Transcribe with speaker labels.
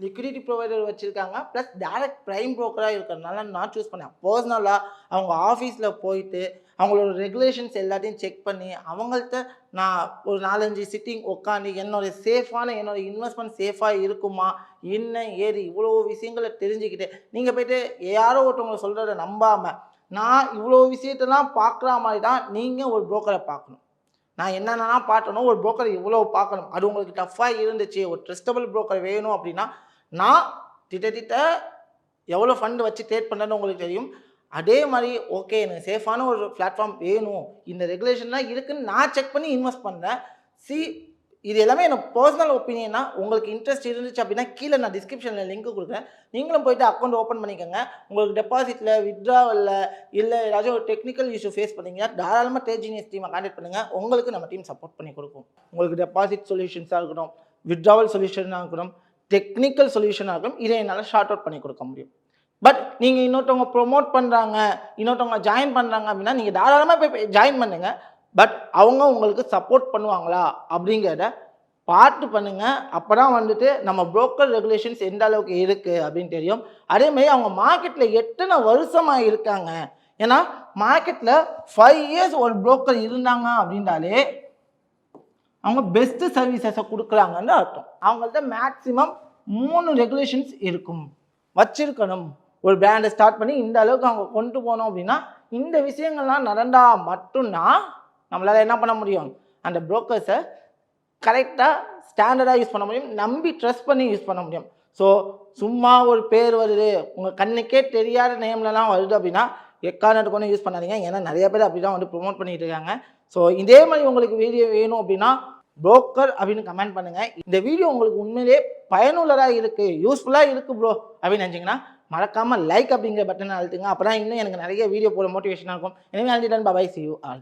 Speaker 1: Liquidity provider வச்சுருக்காங்க, plus direct prime ப்ரோக்கராக இருக்கிறதுனால நான் சூஸ் பண்ணேன். பர்சனலாக அவங்க ஆஃபீஸில் போயிட்டு அவங்களோட ரெகுலேஷன்ஸ் எல்லாத்தையும் செக் பண்ணி அவங்கள்ட்ட நான் ஒரு 4-5 சிட்டிங் உட்காந்து என்னோடய சேஃபான என்னோடய இன்வெஸ்ட்மெண்ட் சேஃபாக இருக்குமா என்ன ஏது இவ்வளோ விஷயங்களை தெரிஞ்சுக்கிட்டு நீங்கள் போய்ட்டு யாரோ ஒருத்தவங்களை சொல்கிறத நம்பாமல் நான் இவ்வளோ விஷயத்தெல்லாம் பார்க்குற மாதிரி தான் நீங்கள் ஒரு ப்ரோக்கரை பார்க்கணும். நான் என்னென்னா பார்த்தணும், ஒரு ப்ரோக்கர் இவ்வளோ பார்க்கணும். அது உங்களுக்கு டஃப்பாக இருந்துச்சு, ஒரு ட்ரஸ்டபிள் ப்ரோக்கர் வேணும் அப்படின்னா நான் திட்ட எவ்வளோ ஃபண்டு வச்சு ட்ரேட் பண்ணுறேன்னு உங்களுக்கு தெரியும். அதே மாதிரி ஓகே எனக்கு சேஃபான ஒரு பிளாட்ஃபார்ம் வேணும், இந்த ரெகுலேஷன்லாம் இருக்குதுன்னு நான் செக் பண்ணி இன்வெஸ்ட் பண்ணுறேன். இது எல்லாமே எனக்கு பர்சனல் ஒப்பீனியனா. உங்களுக்கு இன்ட்ரெஸ்ட் இருந்துச்சு அப்படின்னா கீழே நான் டிஸ்கிரிப்ஷனில் லிங்க் கொடுக்குறேன். நீங்களும் போய்ட்டு அக்கௌண்ட் ஓப்பன் பண்ணிக்கோங்க. உங்களுக்கு டெபாசிட்டில் வித்ட்ராவலில் இல்லை ஏதாச்சும் ஒரு டெக்னிக்கல் இஷ்யூ ஃபேஸ் பண்ணிங்கன்னா தாராளமாக ட்ரேட்ஜீனியஸ் டீமை கான்டாக்ட் பண்ணுங்கள். உங்களுக்கு நம்ம டீம் சப்போர்ட் பண்ணி கொடுக்கும். உங்களுக்கு டெபாசிட் சொல்யூஷன்ஸாக இருக்கட்டும், வித்ட்ராவல் சொல்யூஷனாக இருக்கட்டும், டெக்னிக்கல் சொல்யூஷனாக இருக்கட்டும், இதை என்னால் ஷார்ட் அவுட் பண்ணி கொடுக்க முடியும். பட் நீங்கள் இன்னொருத்தவங்க ப்ரொமோட் பண்ணுறாங்க, இன்னொருத்தவங்க ஜாயின் பண்ணுறாங்க அப்படின்னா நீங்கள் தாராளமாக போய் ஜாயின் பண்ணுங்கள். பட் அவங்க உங்களுக்கு சப்போர்ட் பண்ணுவாங்களா அப்படிங்கிறத பார்த்து பண்ணுங்கள். அப்போ தான் வந்துட்டு நம்ம புரோக்கர் ரெகுலேஷன்ஸ் எந்த அளவுக்கு இருக்குது அப்படின்னு தெரியும். அதேமாதிரி அவங்க மார்க்கெட்டில் எத்தனை வருஷமாக இருக்காங்க. ஏன்னா மார்க்கெட்டில் 5 இயர்ஸ் ஒரு புரோக்கர் இருந்தாங்க அப்படின்றாலே அவங்க பெஸ்ட்டு சர்வீசஸை கொடுக்குறாங்கன்னு அர்த்தம். அவங்கள்ட்ட மேக்ஸிமம் 3 ரெகுலேஷன்ஸ் இருக்கும் வச்சிருக்கணும். ஒரு பிராண்டை ஸ்டார்ட் பண்ணி இந்த அளவுக்கு அவங்க கொண்டு போனோம் அப்படின்னா இந்த விஷயங்கள்லாம் நடந்தால் மட்டும்தான் நம்மளால் என்ன பண்ண முடியும், அந்த புரோக்கர்ஸை கரெக்டாக ஸ்டாண்டர்டாக யூஸ் பண்ண முடியும், நம்பி ட்ரஸ்ட் பண்ணி யூஸ் பண்ண முடியும். ஸோ சும்மா ஒரு பேர் வருது, உங்கள் கண்ணுக்கே தெரியாத நேம்லலாம் வருது அப்படின்னா எக்காரணத்துக்கு ஒன்றும் யூஸ் பண்ணாதீங்க. ஏன்னா நிறைய பேர் அப்படி தான் வந்து ப்ரொமோட் பண்ணிட்டு இருக்காங்க. ஸோ இதே மாதிரி உங்களுக்கு வீடியோ வேணும் அப்படின்னா புரோக்கர் அப்படின்னு கமெண்ட் பண்ணுங்கள். இந்த வீடியோ உங்களுக்கு உண்மையிலே பயனுள்ளதாக இருக்குது, யூஸ்ஃபுல்லாக இருக்குது ப்ரோ அப்படின்னு நினச்சிங்கன்னா மறக்காமல் லைக் அப்படிங்கிற பட்டனை அழுத்துங்க. அப்போ தான் இன்னும் எனக்கு நிறைய வீடியோ போட மோட்டிவேஷனாக இருக்கும். எனவே அல்டிடன் பாய், see you all.